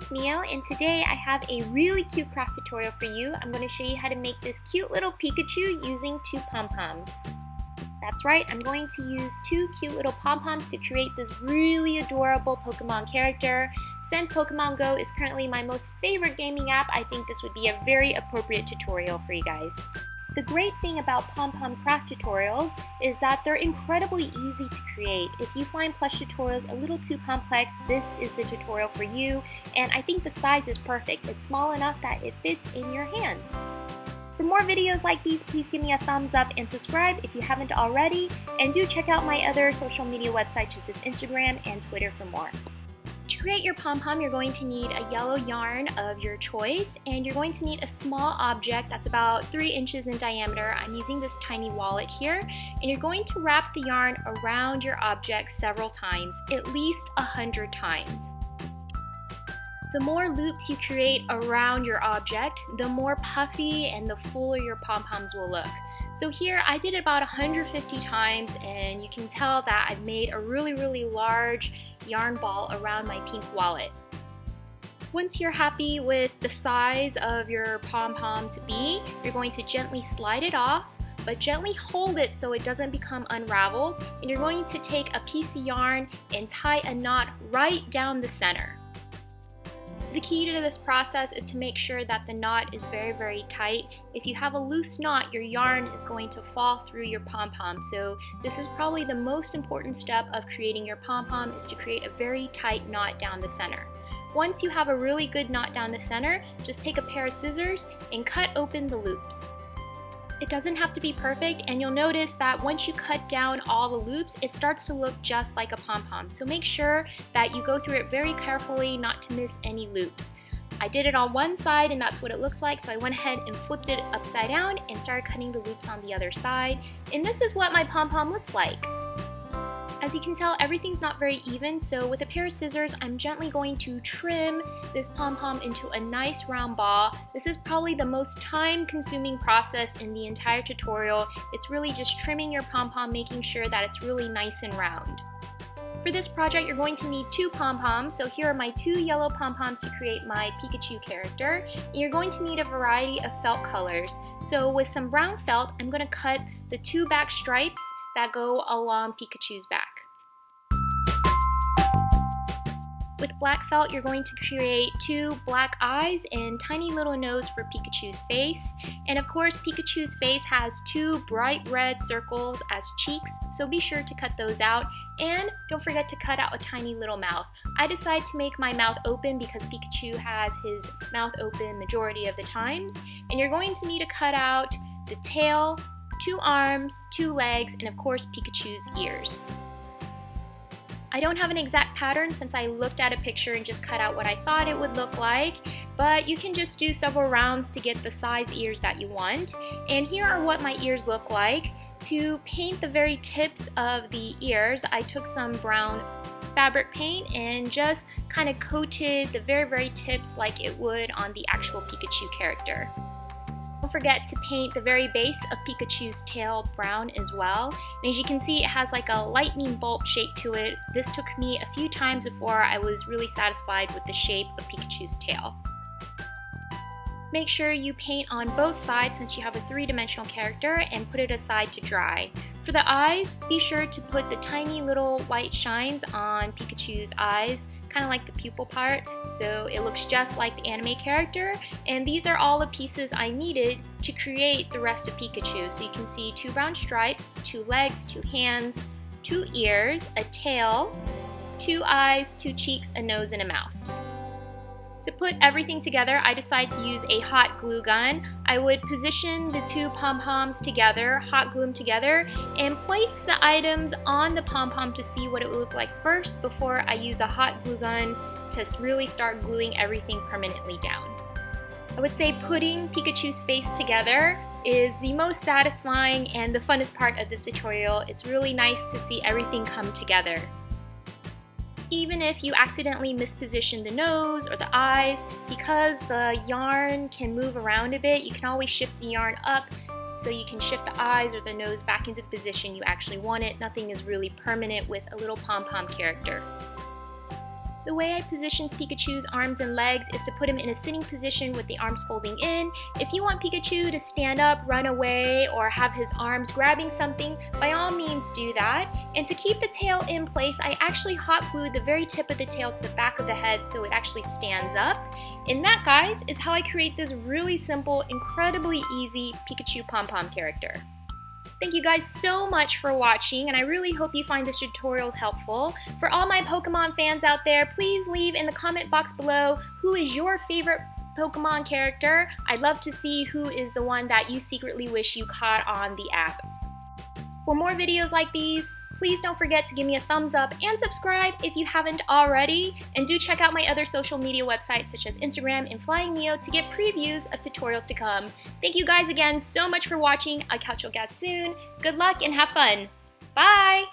it's Mio, and today I have a really cute craft tutorial for you. I'm going to show you how to make this cute little Pikachu using two pom-poms. That's right, I'm going to use two cute little pom-poms to create this really adorable Pokemon character. Since Pokemon Go is currently my most favorite gaming app, I think this would be a very appropriate tutorial for you guys. The great thing about Pom Pom craft tutorials is that they're incredibly easy to create. If you find plush tutorials a little too complex, this is the tutorial for you, and I think the size is perfect. It's small enough that it fits in your hands. For more videos like these, please give me a thumbs up and subscribe if you haven't already, and do check out my other social media websites such as Instagram and Twitter for more. To create your pom-pom, you're going to need a yellow yarn of your choice, and you're going to need a small object that's about 3 inches in diameter. I'm using this tiny wallet here, and you're going to wrap the yarn around your object several times, at least 100 times. The more loops you create around your object, the more puffy and the fuller your pom-poms will look. So here I did it about 150 times, and you can tell that I've made a really large yarn ball around my pink wallet. Once you're happy with the size of your pom-pom to be, you're going to gently slide it off, but gently hold it so it doesn't become unraveled, and you're going to take a piece of yarn and tie a knot right down the center. The key to this process is to make sure that the knot is very tight. If you have a loose knot, your yarn is going to fall through your pom-pom. So this is probably the most important step of creating your pom-pom, is to create a very tight knot down the center. Once you have a really good knot down the center, just take a pair of scissors and cut open the loops. It doesn't have to be perfect, and you'll notice that once you cut down all the loops, it starts to look just like a pom-pom. So make sure that you go through it very carefully not to miss any loops. I did it on one side and that's what it looks like, so I went ahead and flipped it upside down and started cutting the loops on the other side. And this is what my pom-pom looks like. As you can tell, everything's not very even, so with a pair of scissors, I'm gently going to trim this pom-pom into a nice round ball. This is probably the most time-consuming process in the entire tutorial. It's really just trimming your pom-pom, making sure that it's really nice and round. For this project, you're going to need two pom-poms, so here are my two yellow pom-poms to create my Pikachu character. And you're going to need a variety of felt colors. So with some brown felt, I'm going to cut the two back stripes that go along Pikachu's back. With black felt, you're going to create two black eyes and tiny little nose for Pikachu's face. And of course, Pikachu's face has two bright red circles as cheeks, so be sure to cut those out. And don't forget to cut out a tiny little mouth. I decided to make my mouth open because Pikachu has his mouth open majority of the times. And you're going to need to cut out the tail, two arms, two legs, and of course Pikachu's ears. I don't have an exact pattern since I looked at a picture and just cut out what I thought it would look like, but you can just do several rounds to get the size ears that you want. And here are what my ears look like. To paint the very tips of the ears, I took some brown fabric paint and just kind of coated the very tips like it would on the actual Pikachu character. Don't forget to paint the very base of Pikachu's tail brown as well. And as you can see, it has like a lightning bolt shape to it. This took me a few times before I was really satisfied with the shape of Pikachu's tail. Make sure you paint on both sides since you have a three-dimensional character, and put it aside to dry. For the eyes, be sure to put the tiny little white shines on Pikachu's eyes, kind of like the pupil part, so it looks just like the anime character. And these are all the pieces I needed to create the rest of Pikachu. So you can see two brown stripes, two legs, two hands, two ears, a tail, two eyes, two cheeks, a nose, and a mouth. To put everything together, I decided to use a hot glue gun. I would position the two pom-poms together, hot glue them together, and place the items on the pom-pom to see what it would look like first before I use a hot glue gun to really start gluing everything permanently down. I would say putting Pikachu's face together is the most satisfying and the funnest part of this tutorial. It's really nice to see everything come together. Even if you accidentally misposition the nose or the eyes, because the yarn can move around a bit, you can always shift the yarn up so you can shift the eyes or the nose back into the position you actually want it. Nothing is really permanent with a little pom-pom character. The way I positions Pikachu's arms and legs is to put him in a sitting position with the arms folding in. If you want Pikachu to stand up, run away, or have his arms grabbing something, by all means do that. And to keep the tail in place, I actually hot glued the very tip of the tail to the back of the head so it actually stands up. And that, guys, is how I create this really simple, incredibly easy Pikachu Pom Pom character. Thank you guys so much for watching, and I really hope you find this tutorial helpful. For all my Pokemon fans out there, please leave in the comment box below who is your favorite Pokemon character. I'd love to see who is the one that you secretly wish you caught on the app. For more videos like these, please don't forget to give me a thumbs up and subscribe if you haven't already. And do check out my other social media websites such as Instagram and Flying Neo to get previews of tutorials to come. Thank you guys again so much for watching. I'll catch you guys soon. Good luck and have fun. Bye!